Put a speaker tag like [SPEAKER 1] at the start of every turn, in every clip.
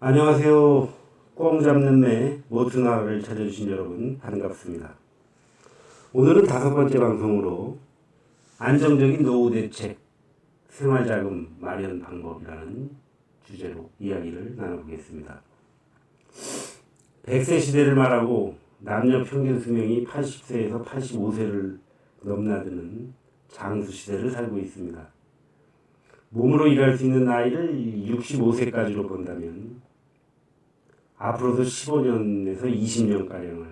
[SPEAKER 1] 안녕하세요. 꽁 잡는 매 모트나를 찾아주신 여러분 반갑습니다. 오늘은 5번째 방송으로 안정적인 노후 대책, 생활자금 마련 방법이라는 주제로 이야기를 나눠보겠습니다. 100세 시대를 말하고 남녀 평균 수명이 80세에서 85세를 넘나드는 장수 시대를 살고 있습니다. 몸으로 일할 수 있는 나이를 65세까지로 본다면 앞으로도 15년에서 20년가량을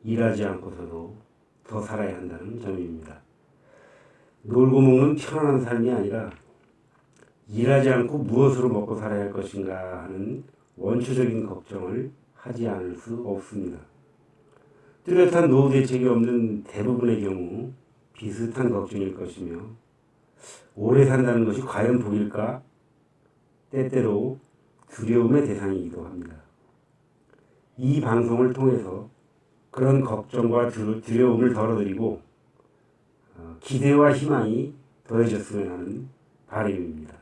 [SPEAKER 1] 일하지 않고서도 더 살아야 한다는 점입니다. 놀고 먹는 편안한 삶이 아니라 일하지 않고 무엇으로 먹고 살아야 할 것인가 하는 원초적인 걱정을 하지 않을 수 없습니다. 뚜렷한 노후 대책이 없는 대부분의 경우 비슷한 걱정일 것이며 오래 산다는 것이 과연 복일까? 때때로 두려움의 대상이기도 합니다. 이 방송을 통해서 그런 걱정과 두려움을 덜어드리고 기대와 희망이 더해졌으면 하는 바람입니다.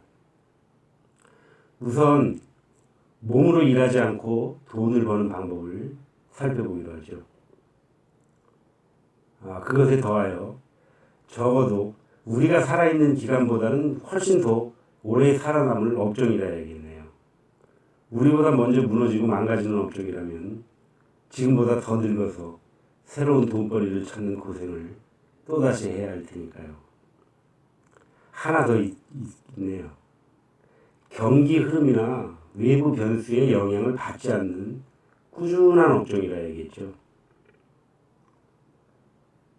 [SPEAKER 1] 우선 몸으로 일하지 않고 돈을 버는 방법을 살펴보기로 하죠. 그것에 더하여 적어도 우리가 살아있는 기간보다는 훨씬 더 오래 살아남을 업종이라 해야겠네요. 우리보다 먼저 무너지고 망가지는 업종이라면 지금보다 더 늙어서 새로운 돈벌이를 찾는 고생을 또다시 해야 할 테니까요. 하나 더 있네요. 경기 흐름이나 외부 변수의 영향을 받지 않는 꾸준한 업종이라 해야겠죠.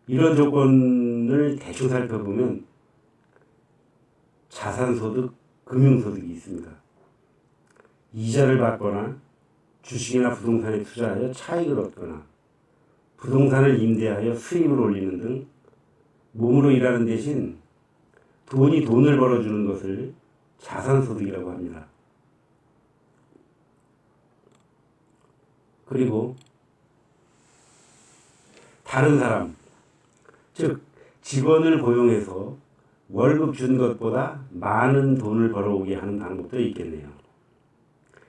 [SPEAKER 1] 이런 조건을 대충 살펴보면 자산소득, 금융소득이 있습니다. 이자를 받거나 주식이나 부동산에 투자하여 차익을 얻거나 부동산을 임대하여 수입을 올리는 등 몸으로 일하는 대신 돈이 돈을 벌어주는 것을 자산소득이라고 합니다. 그리고 다른 사람, 즉 직원을 고용해서 월급 준 것보다 많은 돈을 벌어오게 하는 방법도 있겠네요.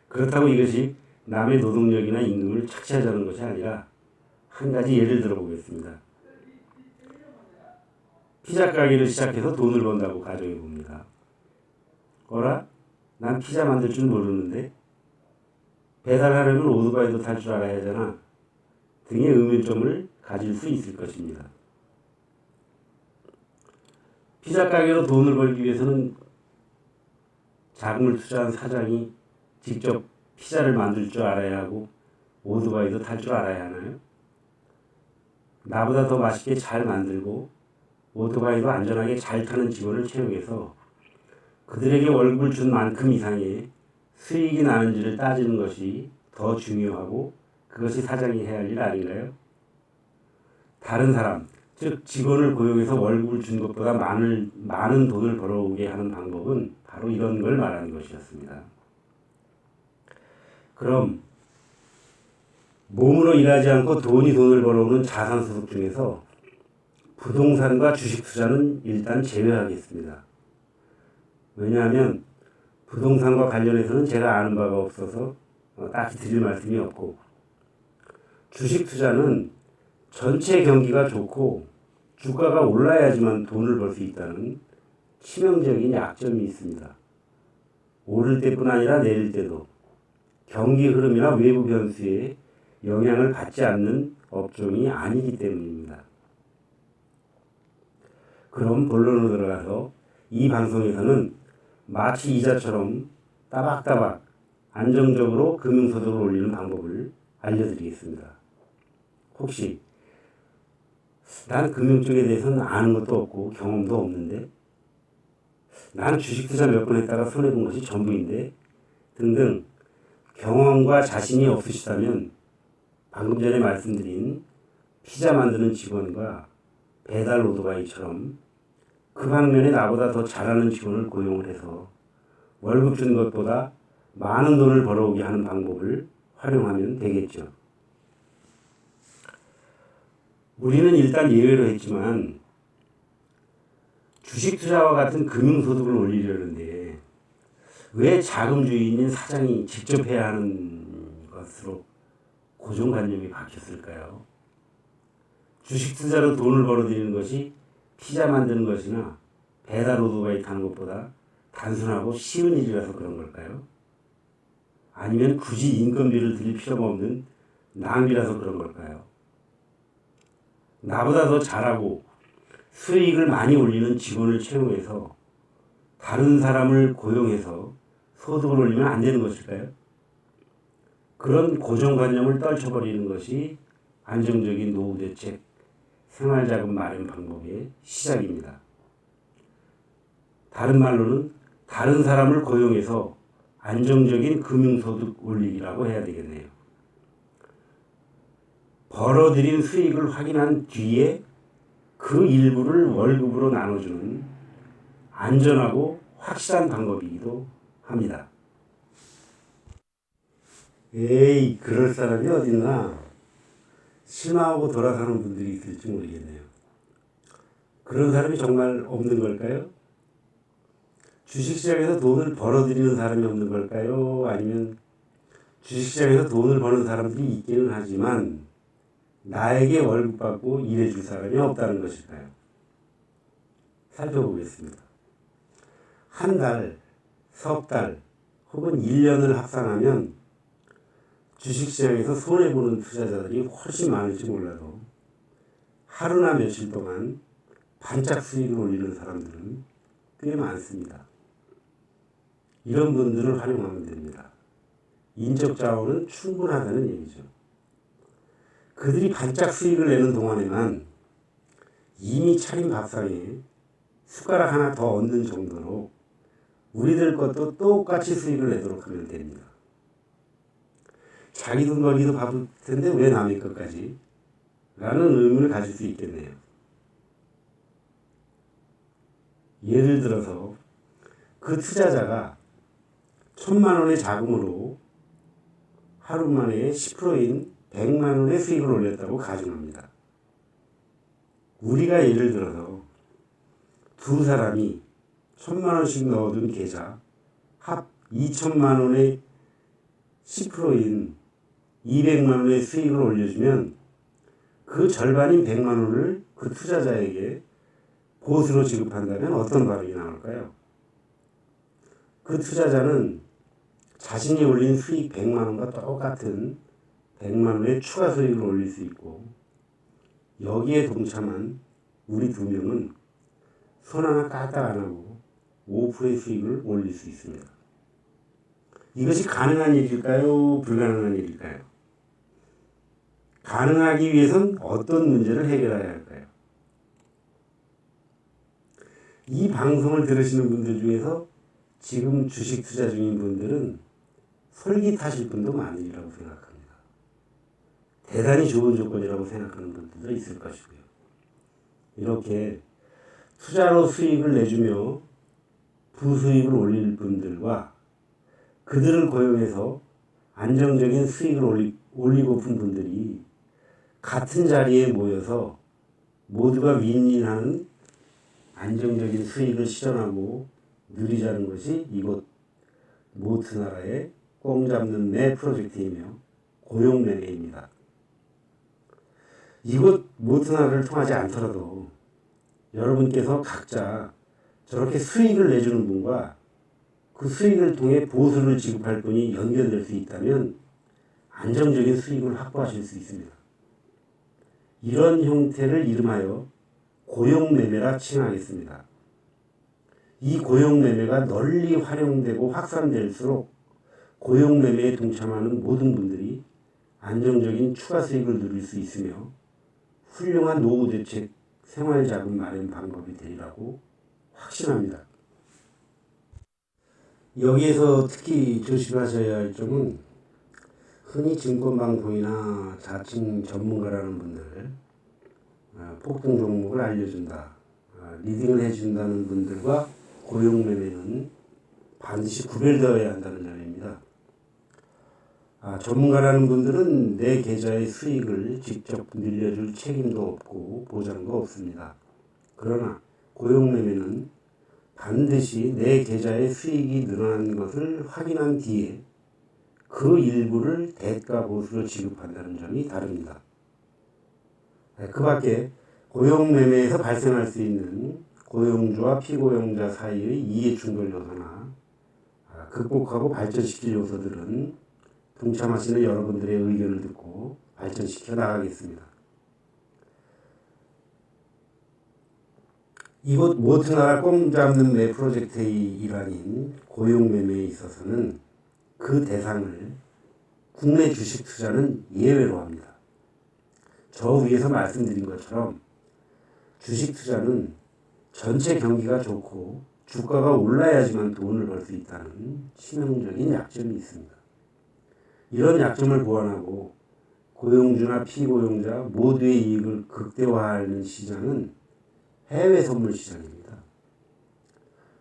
[SPEAKER 1] 그렇다고 이것이 남의 노동력이나 임금을 착취하자는 것이 아니라 한 가지 예를 들어 보겠습니다. 피자 가게를 시작해서 돈을 번다고 가정해 봅니다. 어라? 난 피자 만들 줄 모르는데 배달하려면 오토바이도 탈 줄 알아야 하잖아 등의 의문점을 가질 수 있을 것입니다. 피자 가게로 돈을 벌기 위해서는 자금을 투자한 사장이 직접 피자를 만들 줄 알아야 하고 오토바이도 탈 줄 알아야 하나요? 나보다 더 맛있게 잘 만들고 오토바이도 안전하게 잘 타는 직원을 채용해서 그들에게 월급을 준 만큼 이상의 수익이 나는지를 따지는 것이 더 중요하고 그것이 사장이 해야 할 일 아닌가요? 다른 사람, 즉 직원을 고용해서 월급을 준 것보다 많은 돈을 벌어오게 하는 방법은 바로 이런 걸 말하는 것이었습니다. 그럼 몸으로 일하지 않고 돈을 벌어오는 자산소득 중에서 부동산과 주식 투자는 일단 제외하겠습니다. 왜냐하면 부동산과 관련해서는 제가 아는 바가 없어서 딱히 드릴 말씀이 없고 주식 투자는 전체 경기가 좋고 주가가 올라야지만 돈을 벌 수 있다는 치명적인 약점이 있습니다. 오를 때뿐 아니라 내릴 때도 경기 흐름이나 외부 변수에 영향을 받지 않는 업종이 아니기 때문입니다. 그럼 본론으로 들어가서 이 방송에서는 마치 이자처럼 따박따박 안정적으로 금융소득을 올리는 방법을 알려드리겠습니다. 혹시 난 금융 쪽에 대해서는 아는 것도 없고 경험도 없는데 난 주식 투자 몇 번 했다가 손해본 것이 전부인데 등등 경험과 자신이 없으시다면 방금 전에 말씀드린 피자 만드는 직원과 배달 오토바이처럼 그 방면에 나보다 더 잘하는 직원을 고용을 해서 월급 준 것보다 많은 돈을 벌어오게 하는 방법을 활용하면 되겠죠. 우리는 일단 예외로 했지만 주식 투자와 같은 금융소득을 올리려는데 왜 자금주의인 사장이 직접 해야 하는 것으로 고정관념이 박혔을까요? 주식 투자로 돈을 벌어들이는 것이 피자 만드는 것이나 배달 오토바이 타는 것보다 단순하고 쉬운 일이라서 그런 걸까요? 아니면 굳이 인건비를 들일 필요가 없는 낭비라서 그런 걸까요? 나보다 더 잘하고 수익을 많이 올리는 직원을 채용해서 다른 사람을 고용해서 소득을 올리면 안 되는 것일까요? 그런 고정관념을 떨쳐버리는 것이 안정적인 노후 대책, 생활자금 마련 방법의 시작입니다. 다른 말로는 다른 사람을 고용해서 안정적인 금융소득 올리기라고 해야 되겠네요. 벌어들인 수익을 확인한 뒤에 그 일부를 월급으로 나눠주는 안전하고 확실한 방법이기도 합니다. 에이, 그럴 사람이 어딨나? 실망하고 돌아가는 분들이 있을지 모르겠네요. 그런 사람이 정말 없는 걸까요? 주식시장에서 돈을 벌어들이는 사람이 없는 걸까요? 아니면 주식시장에서 돈을 버는 사람들이 있기는 하지만 나에게 월급 받고 일해줄 사람이 없다는 것일까요? 살펴보겠습니다. 한 달, 석 달, 혹은 1년을 합산하면 주식시장에서 손해보는 투자자들이 훨씬 많을지 몰라도 하루나 며칠 동안 반짝 수익을 올리는 사람들은 꽤 많습니다. 이런 분들을 활용하면 됩니다. 인적 자원은 충분하다는 얘기죠. 그들이 반짝 수익을 내는 동안에만 이미 차린 밥상에 숟가락 하나 더 얹는 정도로 우리들 것도 똑같이 수익을 내도록 하면 됩니다. 자기 돈 벌기도 바쁠 텐데 왜 남의 것까지? 라는 의문을 가질 수 있겠네요. 예를 들어서 그 투자자가 1,000만 원의 자금으로 하루 만에 10%인 100만 원의 수익을 올렸다고 가정합니다. 우리가 예를 들어서 두 사람이 1,000만 원씩 넣어둔 계좌 합 2,000만 원의 10%인 200만 원의 수익을 올려주면 그 절반인 100만 원을 그 투자자에게 보수로 지급한다면 어떤 반응이 나올까요? 그 투자자는 자신이 올린 수익 100만 원과 똑같은 100만 원의 추가 수익을 올릴 수 있고 여기에 동참한 우리 두 명은 손 하나 까딱 안 하고 5%의 수익을 올릴 수 있습니다. 이것이 가능한 일일까요? 불가능한 일일까요? 가능하기 위해선 어떤 문제를 해결해야 할까요? 이 방송을 들으시는 분들 중에서 지금 주식 투자 중인 분들은 솔깃하실 분도 많으리라고 생각합니다. 대단히 좋은 조건이라고 생각하는 분들도 있을 것이고요. 이렇게 투자로 수익을 내주며 부수익을 올릴 분들과 그들을 고용해서 안정적인 수익을 올리고픈 분들이 같은 자리에 모여서 모두가 윈윈하는 안정적인 수익을 실현하고 누리자는 것이 이곳 모트나라의 꽁 잡는 매 프로젝트이며 고용매매입니다. 이곳 모트나라를 통하지 않더라도 여러분께서 각자 저렇게 수익을 내주는 분과 그 수익을 통해 보수를 지급할 분이 연결될 수 있다면 안정적인 수익을 확보하실 수 있습니다. 이런 형태를 이름하여 고용매매라 칭하겠습니다. 이 고용매매가 널리 활용되고 확산될수록 고용매매에 동참하는 모든 분들이 안정적인 추가 수익을 누릴 수 있으며 훌륭한 노후대책, 생활자금 마련 방법이 되리라고 확신합니다. 여기에서 특히 조심하셔야 할 점은 흔히 증권방송이나 자칭 전문가라는 분들, 폭등 종목을 알려준다, 리딩을 해준다는 분들과 고용매매는 반드시 구별되어야 한다는 점입니다. 전문가라는 분들은 내 계좌의 수익을 직접 늘려줄 책임도 없고 보장도 없습니다. 그러나 고용매매는 반드시 내 계좌의 수익이 늘어난 것을 확인한 뒤에 그 일부를 대가 보수로 지급한다는 점이 다릅니다. 그 밖에 고용매매에서 발생할 수 있는 고용주와 피고용자 사이의 이해 충돌 요소나 극복하고 발전시킬 요소들은 동참하시는 여러분들의 의견을 듣고 발전시켜 나가겠습니다. 이곳 모트나라 꼼 잡는 매 프로젝트의 일환인 고용매매에 있어서는 그 대상을 국내 주식 투자는 예외로 합니다. 저 위에서 말씀드린 것처럼 주식 투자는 전체 경기가 좋고 주가가 올라야지만 돈을 벌 수 있다는 치명적인 약점이 있습니다. 이런 약점을 보완하고 고용주나 피고용자 모두의 이익을 극대화하는 시장은 해외 선물 시장입니다.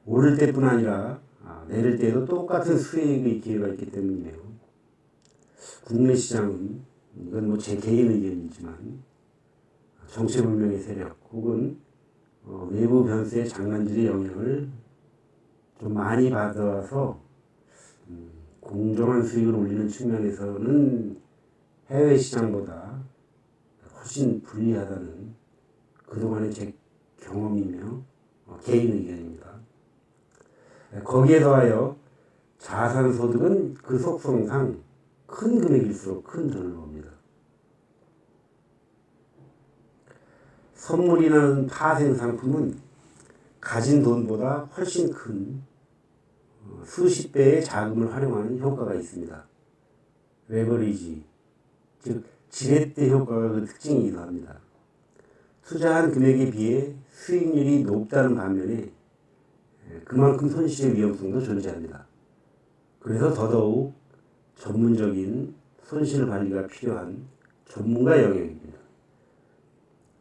[SPEAKER 1] 오를 때뿐 아니라 내릴 때에도 똑같은 수익의 기회가 있기 때문이네요. 국내 시장은 이건 뭐 제 개인 의견이지만 정체불명의 세력 혹은 외부 변수의 장난질의 영향을 좀 많이 받아서 공정한 수익을 올리는 측면에서는 해외 시장보다 훨씬 불리하다는 그동안의 제 경험이며 개인 의견입니다. 거기에 더하여 자산소득은 그 속성상 큰 금액일수록 큰 돈을 법니다. 선물이라는 파생 상품은 가진 돈보다 훨씬 큰 수십 배의 자금을 활용하는 효과가 있습니다. 레버리지, 즉 지렛대 효과가 그 특징이기도 합니다. 투자한 금액에 비해 수익률이 높다는 반면에 그만큼 손실의 위험성도 존재합니다. 그래서 더더욱 전문적인 손실 관리가 필요한 전문가 영역입니다.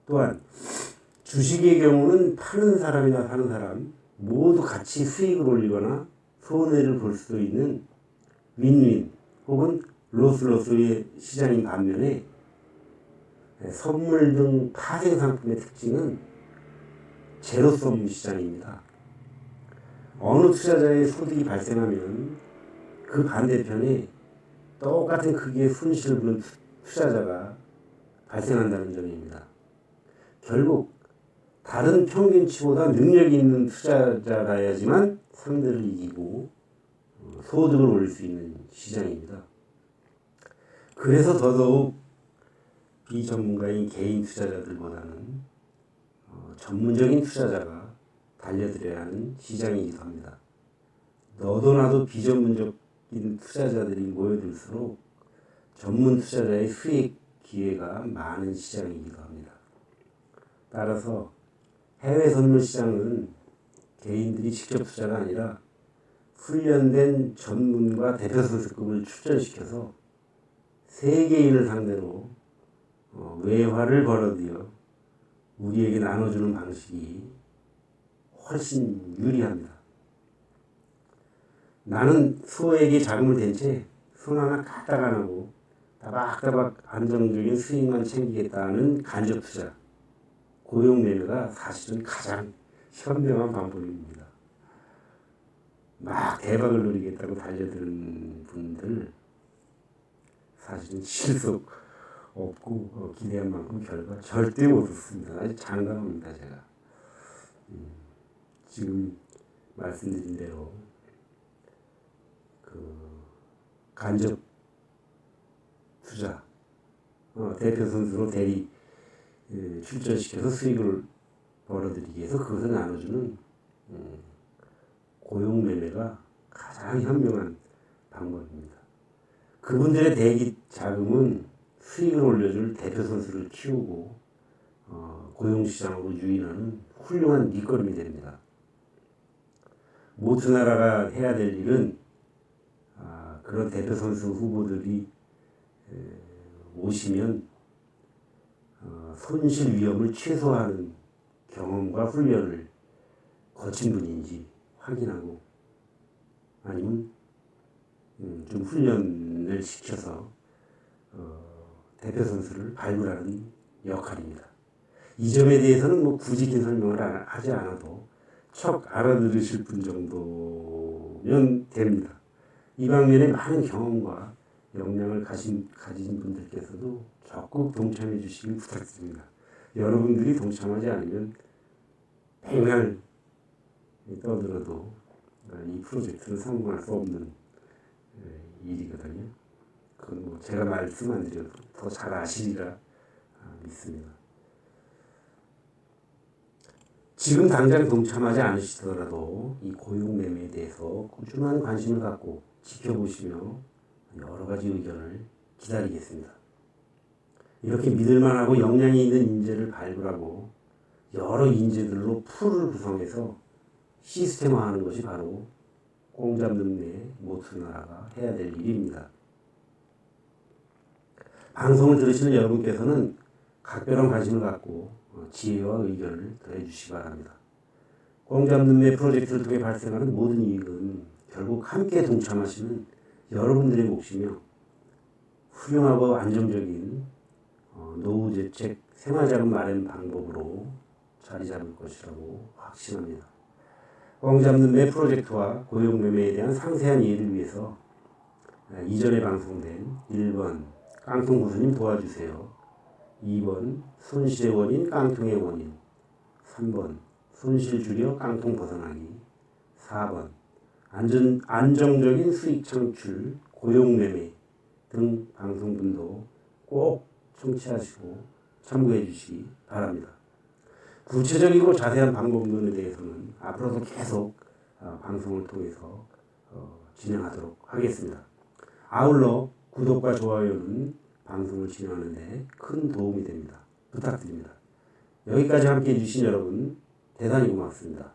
[SPEAKER 1] 또한 주식의 경우는 파는 사람이나 사는 사람 모두 같이 수익을 올리거나 손해를 볼 수도 있는 윈윈 혹은 로스로스의 시장인 반면에 선물 등 파생 상품의 특징은 제로섬 시장입니다. 어느 투자자의 소득이 발생하면 그 반대편에 똑같은 크기의 손실을 보는 투자자가 발생한다는 점입니다. 결국 다른 평균치보다 능력이 있는 투자자라야지만 상대를 이기고 소득을 올릴 수 있는 시장입니다. 그래서 더더욱 비전문가인 개인 투자자들보다는 전문적인 투자자가 달려들어야 하는 시장이기도 합니다. 너도 나도 비전문적인 투자자들이 모여들수록 전문 투자자의 수익 기회가 많은 시장이기도 합니다. 따라서 해외 선물 시장은 개인들이 직접 투자가 아니라 훈련된 전문가 대표 선수급을 출전시켜서 세계인을 상대로 외화를 벌어들여 우리에게 나눠주는 방식이 훨씬 유리합니다. 나는 수호에게 자금을 댄 채 손 하나 까딱 안 하고 따박따박 안정적인 수익만 챙기겠다는 간접 투자, 고용매매가 사실은 가장 현명한 방법입니다. 막 대박을 노리겠다고 달려드는 분들 사실은 실속 없고 기대한 만큼 결과 절대 못 얻습니다. 아주 장담합니다. 제가 지금 말씀드린 대로 간접 투자 대표 선수로 대리 출전시켜서 수익을 벌어들이기 위해서 그것을 나눠주는 고용매매가 가장 현명한 방법입니다. 그분들의 대기 자금은 수익을 올려줄 대표 선수를 키우고 고용시장으로 유인하는 훌륭한 밑거름이 됩니다. 모트나라가 해야 될 일은 그런 대표 선수 후보들이 오시면 손실 위험을 최소화하는 경험과 훈련을 거친 분인지 확인하고 아니면 좀 훈련을 시켜서 대표 선수를 발굴하는 역할입니다. 이 점에 대해서는 뭐 굳이 긴 설명을 하지 않아도 척 알아들으실 분 정도면 됩니다. 이 방면에 많은 경험과 역량을 가진 분들께서도 적극 동참해 주시길 부탁드립니다. 여러분들이 동참하지 않으면 백날 떠들어도 이 프로젝트는 성공할 수 없는 일이거든요. 그건 뭐 제가 말씀 안 드려도 더 잘 아시리라 믿습니다. 지금 당장 동참하지 않으시더라도 이 고용매매에 대해서 꾸준한 관심을 갖고 지켜보시며 여러 가지 의견을 기다리겠습니다. 이렇게 믿을만하고 역량이 있는 인재를 발굴하고 여러 인재들로 풀을 구성해서 시스템화하는 것이 바로 꽁 잡는 내 모투나라가 해야 될 일입니다. 방송을 들으시는 여러분께서는 각별한 관심을 갖고 지혜와 의견을 더해 주시기 바랍니다. 꽁 잡는 매 프로젝트를 통해 발생하는 모든 이익은 결국 함께 동참하시는 여러분들의 몫이며 훌륭하고 안정적인 노후대책 생활자금 마련 방법으로 자리 잡을 것이라고 확신합니다. 꽁 잡는 매 프로젝트와 고용매매에 대한 상세한 이해를 위해서 이전에 방송된 1번 깡통 구수님 도와주세요, 2번 손실의 원인 깡통의 원인, 3번 손실 줄여 깡통 벗어나기, 4번 안정적인 수익 창출 고용매매 등 방송분도 꼭 청취하시고 참고해 주시기 바랍니다. 구체적이고 자세한 방법론에 대해서는 앞으로도 계속 방송을 통해서 진행하도록 하겠습니다. 아울러 구독과 좋아요는 방송을 진행하는 데 큰 도움이 됩니다. 부탁드립니다. 여기까지 함께 해주신 여러분 대단히 고맙습니다.